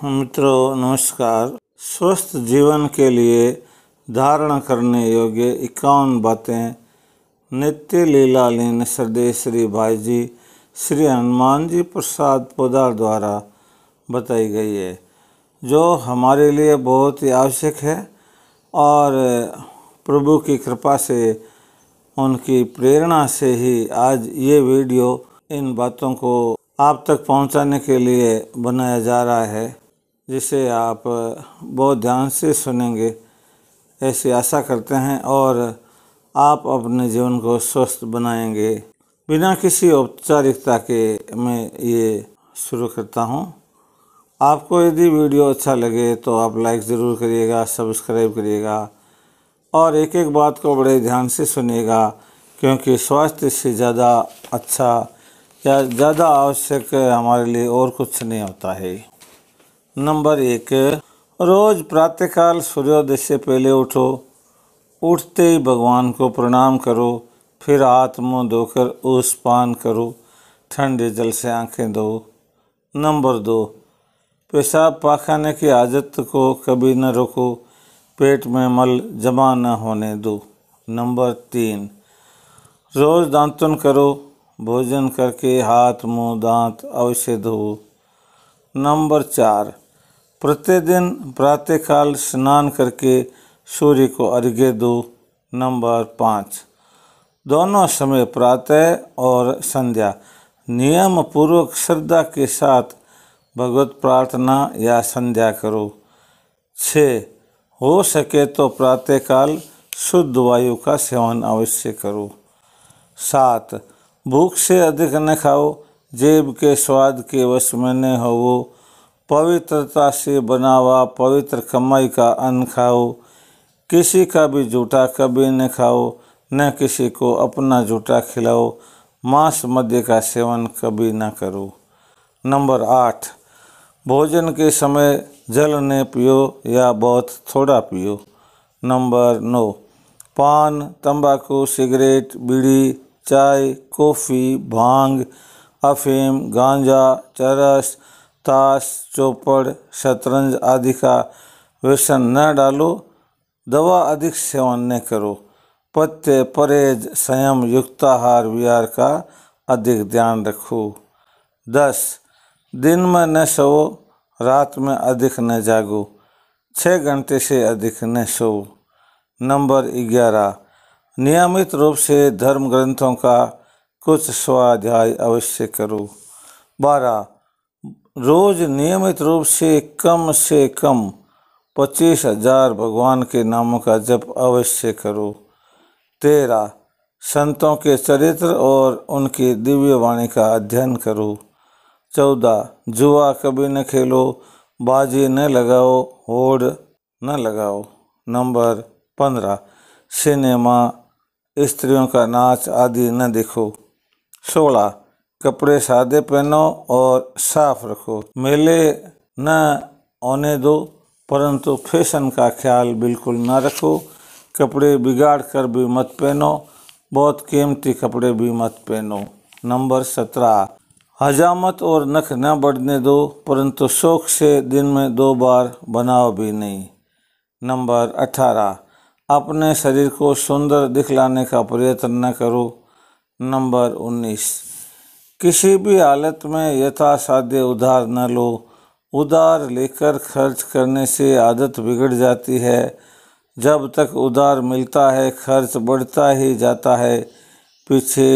मित्रों नमस्कार। स्वस्थ जीवन के लिए धारण करने योग्य 51 बातें नित्य लीलालीन सदैव श्री भाई जी श्री हनुमान जी प्रसाद पोदार द्वारा बताई गई है, जो हमारे लिए बहुत ही आवश्यक है और प्रभु की कृपा से उनकी प्रेरणा से ही आज ये वीडियो इन बातों को आप तक पहुंचाने के लिए बनाया जा रहा है, जिसे आप बहुत ध्यान से सुनेंगे ऐसी आशा करते हैं और आप अपने जीवन को स्वस्थ बनाएंगे। बिना किसी औपचारिकता के मैं ये शुरू करता हूँ। आपको यदि वीडियो अच्छा लगे तो आप लाइक ज़रूर करिएगा, सब्सक्राइब करिएगा और एक एक बात को बड़े ध्यान से सुनिएगा, क्योंकि स्वास्थ्य से ज़्यादा अच्छा या ज़्यादा आवश्यक हमारे लिए और कुछ नहीं होता है। नंबर 1, रोज़ प्रातःकाल सूर्योदय से पहले उठो। उठते ही भगवान को प्रणाम करो, फिर हाथ मुँह धोकर ऊस पान करो, ठंडे जल से आंखें धो। नंबर 2, पेशाब पाखाने की आदत को कभी न रोको, पेट में मल जमा न होने दो। नंबर 3, रोज़ दांतुन करो, भोजन करके हाथ मुँह दांत अवश्य धो। नंबर 4, प्रतिदिन प्रातःकाल स्नान करके सूर्य को अर्घ्य दो। नंबर 5, दोनों समय प्रातः और संध्या नियम पूर्वक श्रद्धा के साथ भगवत प्रार्थना या संध्या करो। 6, हो सके तो प्रातःकाल शुद्ध वायु का सेवन अवश्य करो। 7, भूख से अधिक न खाओ, जेब के स्वाद के वश में न हो। पवित्रता से बना हुआ पवित्र कमाई का अन्न खाओ। किसी का भी जूठा कभी न खाओ, न किसी को अपना जूठा खिलाओ। मांस मद्य का सेवन कभी न करो। नंबर 8, भोजन के समय जल न पियो या बहुत थोड़ा पियो। नंबर 9, पान, तंबाकू, सिगरेट, बीड़ी, चाय, कॉफ़ी, भांग, अफीम, गांजा, चरस, ताश, चौपड़, शतरंज आदि का व्यसन न डालो। दवा अधिक सेवन न करो। पथ्य, परहेज, संयम, युक्ताहार विहार का अधिक ध्यान रखो। 10, दिन में न सोओ, रात में अधिक न जागो। 6 घंटे से अधिक न सो। नंबर 11, नियमित रूप से धर्म ग्रंथों का कुछ स्वाध्याय अवश्य करो। 12, रोज नियमित रूप से कम 25,000 भगवान के नामों का जप अवश्य करो। 13, संतों के चरित्र और उनकी दिव्य वाणी का अध्ययन करो। 14, जुआ कभी न खेलो, बाजी न लगाओ, होड़ न लगाओ। नंबर 15, सिनेमा, स्त्रियों का नाच आदि न देखो। 16, कपड़े सादे पहनो और साफ रखो। मेले न होने दो, परंतु फैशन का ख्याल बिल्कुल न रखो। कपड़े बिगाड़ कर भी मत पहनो, बहुत कीमती कपड़े भी मत पहनो। नंबर 17, हजामत और नख न बढ़ने दो, परंतु शौक से दिन में 2 बार बनाओ भी नहीं। नंबर 18, अपने शरीर को सुंदर दिखलाने का प्रयत्न न करो। नंबर 19, किसी भी हालत में यथासाध्य उधार न लो। उधार लेकर खर्च करने से आदत बिगड़ जाती है। जब तक उधार मिलता है खर्च बढ़ता ही जाता है, पीछे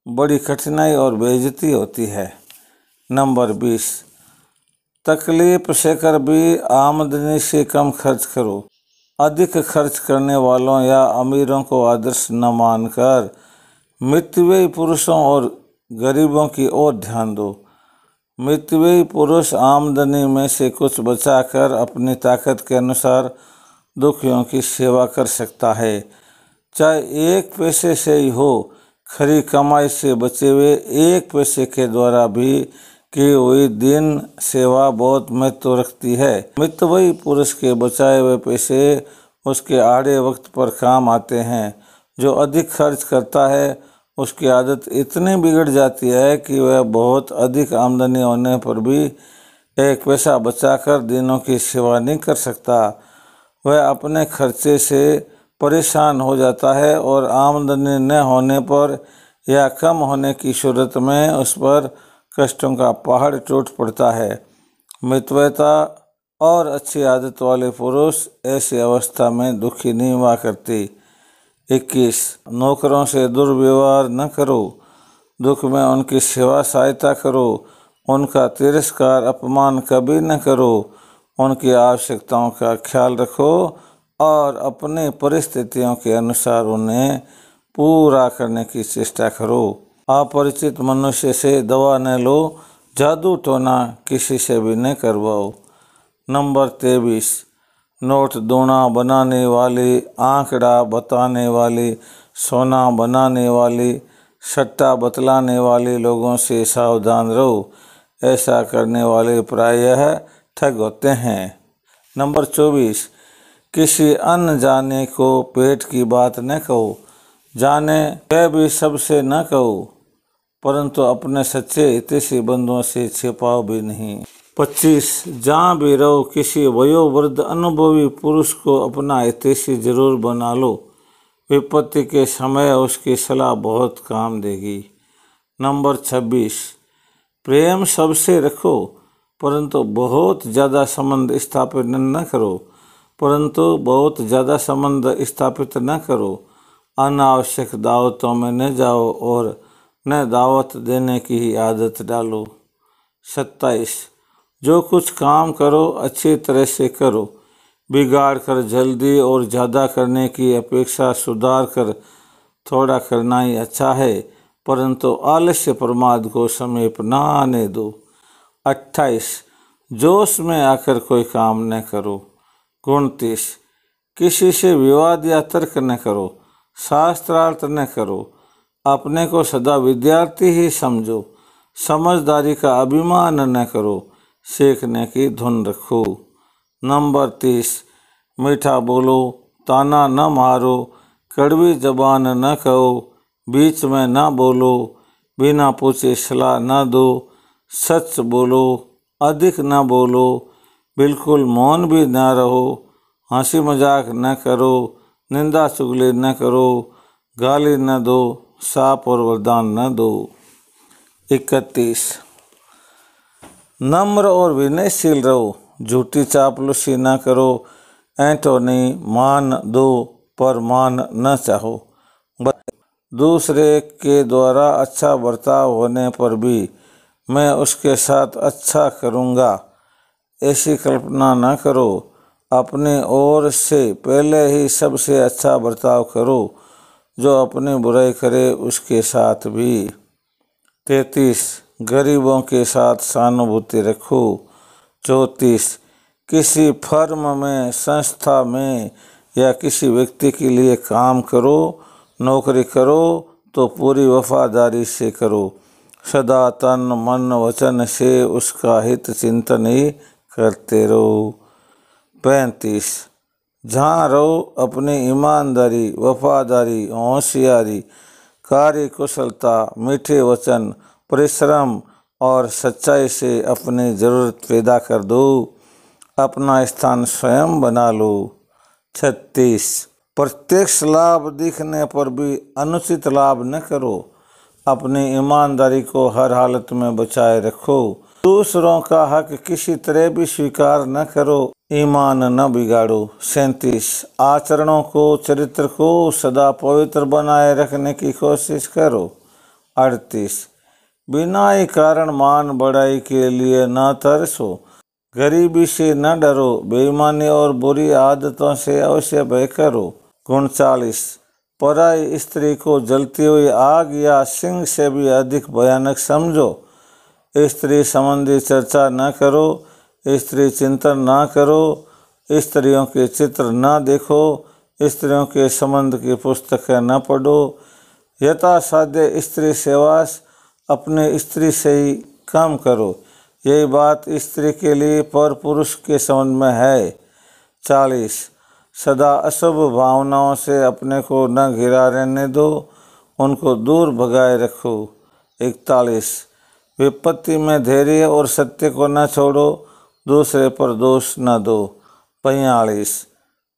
बड़ी कठिनाई और बेइज्जती होती है। नंबर 20, तकलीफ सहकर भी आमदनी से कम खर्च करो। अधिक खर्च करने वालों या अमीरों को आदर्श न मानकर मितव्ययी पुरुषों और गरीबों की ओर ध्यान दो। मितव्ययी पुरुष आमदनी में से कुछ बचाकर अपनी ताकत के अनुसार दुखियों की सेवा कर सकता है, चाहे 1 पैसे से ही हो। खरी कमाई से बचे हुए 1 पैसे के द्वारा भी की हुई दीन सेवा बहुत महत्व रखती है। मितव्ययी पुरुष के बचाए हुए पैसे उसके आड़े वक्त पर काम आते हैं। जो अधिक खर्च करता है उसकी आदत इतनी बिगड़ जाती है कि वह बहुत अधिक आमदनी होने पर भी एक पैसा बचाकर दिनों की सेवा नहीं कर सकता। वह अपने खर्चे से परेशान हो जाता है और आमदनी न होने पर या कम होने की सूरत में उस पर कष्टों का पहाड़ टूट पड़ता है। मितव्यता और अच्छी आदत वाले पुरुष ऐसी अवस्था में दुखी नहीं हुआ करती। 21 नौकरों से दुर्व्यवहार न करो, दुख में उनकी सेवा सहायता करो, उनका तिरस्कार अपमान कभी न करो, उनकी आवश्यकताओं का ख्याल रखो और अपनी परिस्थितियों के अनुसार उन्हें पूरा करने की चेष्टा करो। अपरिचित मनुष्य से दवा न लो, जादू टोना किसी से भी न करवाओ। नंबर 23 नोट दूना बनाने वाली, आंकड़ा बताने वाली, सोना बनाने वाली, सट्टा बतलाने वाले लोगों से सावधान रहो। ऐसा करने वाले प्रायः ठग होते हैं। नंबर 24 किसी अनजाने को पेट की बात न कहो, जाने वह भी सबसे न कहो, परंतु अपने सच्चे हितैषी बंधुओं से छिपाओ भी नहीं। 25 जहाँ भी रहो किसी वयोवृद्ध अनुभवी पुरुष को अपना हितैषी जरूर बना लो, विपत्ति के समय उसकी सलाह बहुत काम देगी। नंबर 26 प्रेम सबसे रखो, परंतु बहुत ज़्यादा संबंध स्थापित न करो, अनावश्यक दावतों में न जाओ और न दावत देने की ही आदत डालो। 27 जो कुछ काम करो अच्छी तरह से करो, बिगाड़ कर जल्दी और ज़्यादा करने की अपेक्षा सुधार कर थोड़ा करना ही अच्छा है, परंतु आलस्य प्रमाद को समीप न आने दो। 28 जोश में आकर कोई काम न करो। 29 किसी से विवाद या तर्क न करो, शास्त्रार्थ न करो, अपने को सदा विद्यार्थी ही समझो, समझदारी का अभिमान न करो, सीखने की धुन रखो। नंबर 30 मीठा बोलो, ताना न मारो, कड़वी जबान न कहो, बीच में न बोलो, बिना पूछे सलाह न दो, सच बोलो, अधिक न बोलो, बिल्कुल मौन भी न रहो, हंसी मजाक न करो, निंदा चुगली न करो, गाली न दो, शाप और वरदान न दो। 31 नम्र और विनयशील रहो, झूठी चापलूसी न करो, ऐंठो नहीं, मान दो पर मान न चाहो। दूसरे के द्वारा अच्छा बर्ताव होने पर भी मैं उसके साथ अच्छा करूँगा, ऐसी कल्पना न करो। अपनी ओर से पहले ही सबसे अच्छा बर्ताव करो, जो अपनी बुराई करे उसके साथ भी। 33 गरीबों के साथ सहानुभूति रखो। 34 किसी फर्म में, संस्था में या किसी व्यक्ति के लिए काम करो, नौकरी करो तो पूरी वफादारी से करो, सदा तन मन वचन से उसका हित चिंतन ही करते रहो। 35 जहाँ रहो अपनी ईमानदारी, वफादारी, होशियारी, कार्य कुशलता, मीठे वचन, परिश्रम और सच्चाई से अपनी ज़रूरत पैदा कर दो, अपना स्थान स्वयं बना लो। 36 प्रत्यक्ष लाभ दिखने पर भी अनुचित लाभ न करो, अपनी ईमानदारी को हर हालत में बचाए रखो, दूसरों का हक किसी तरह भी स्वीकार न करो, ईमान न बिगाड़ो। 37 आचरणों को, चरित्र को सदा पवित्र बनाए रखने की कोशिश करो। 38 बिना ही कारण मान बढ़ाई के लिए न तरसो, गरीबी से न डरो, बेईमानी और बुरी आदतों से अवश्य भय करो। 39 पराई स्त्री को जलती हुई आग या सिंह से भी अधिक भयानक समझो, स्त्री संबंधी चर्चा न करो, स्त्री चिंतन न करो, स्त्रियों के चित्र न देखो, स्त्रियों के संबंध की पुस्तकें न पढ़ो, यथासाध्य स्त्री सेवास अपने स्त्री से ही कम करो, यही बात स्त्री के लिए पर पुरुष के संबंध में है। 40 सदा अशुभ भावनाओं से अपने को न घिरा रहने दो, उनको दूर भगाए रखो। 41 विपत्ति में धैर्य और सत्य को न छोड़ो, दूसरे पर दोष न दो। 45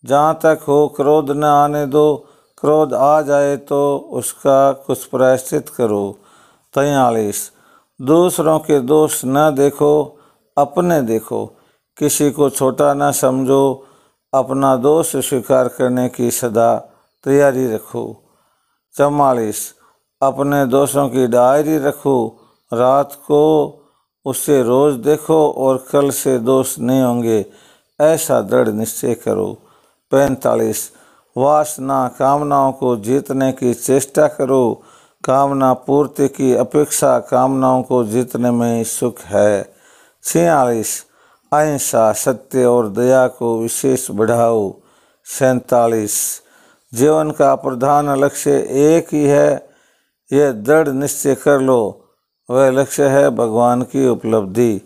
जहाँ तक हो क्रोध न आने दो, क्रोध आ जाए तो उसका कुछ प्रायश्चित करो। 43 दूसरों के दोष न देखो, अपने देखो, किसी को छोटा न समझो, अपना दोष स्वीकार करने की सदा तैयारी रखो। 44 अपने दोषों की डायरी रखो, रात को उसे रोज देखो और कल से दोष नहीं होंगे, ऐसा दृढ़ निश्चय करो। 45 वासना कामनाओं को जीतने की चेष्टा करो, कामना पूर्ति की अपेक्षा कामनाओं को जीतने में सुख है। 46 अहिंसा सत्य और दया को विशेष बढ़ाओ। 47 जीवन का प्रधान लक्ष्य एक ही है, यह दृढ़ निश्चय कर लो, वह लक्ष्य है भगवान की उपलब्धि।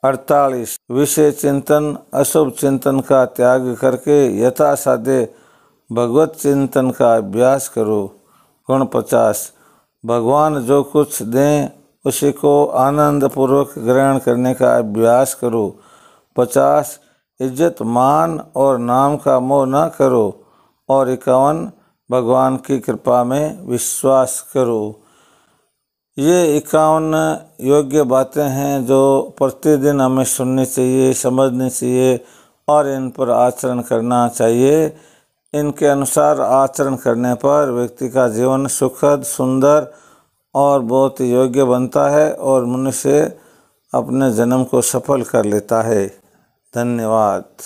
48 विषय चिंतन अशुभ चिंतन का त्याग करके यथासाध्य भगवत चिंतन का अभ्यास करो। गुण 50 भगवान जो कुछ दें उसी को आनंद पूर्वक ग्रहण करने का अभ्यास करो। 50 इज्जत मान और नाम का मोह न करो। और 51 भगवान की कृपा में विश्वास करो। ये 51 योग्य बातें हैं जो प्रतिदिन हमें सुननी चाहिए, समझनी चाहिए और इन पर आचरण करना चाहिए। इनके अनुसार आचरण करने पर व्यक्ति का जीवन सुखद, सुंदर और बहुत योग्य बनता है और मनुष्य अपने जन्म को सफल कर लेता है। धन्यवाद।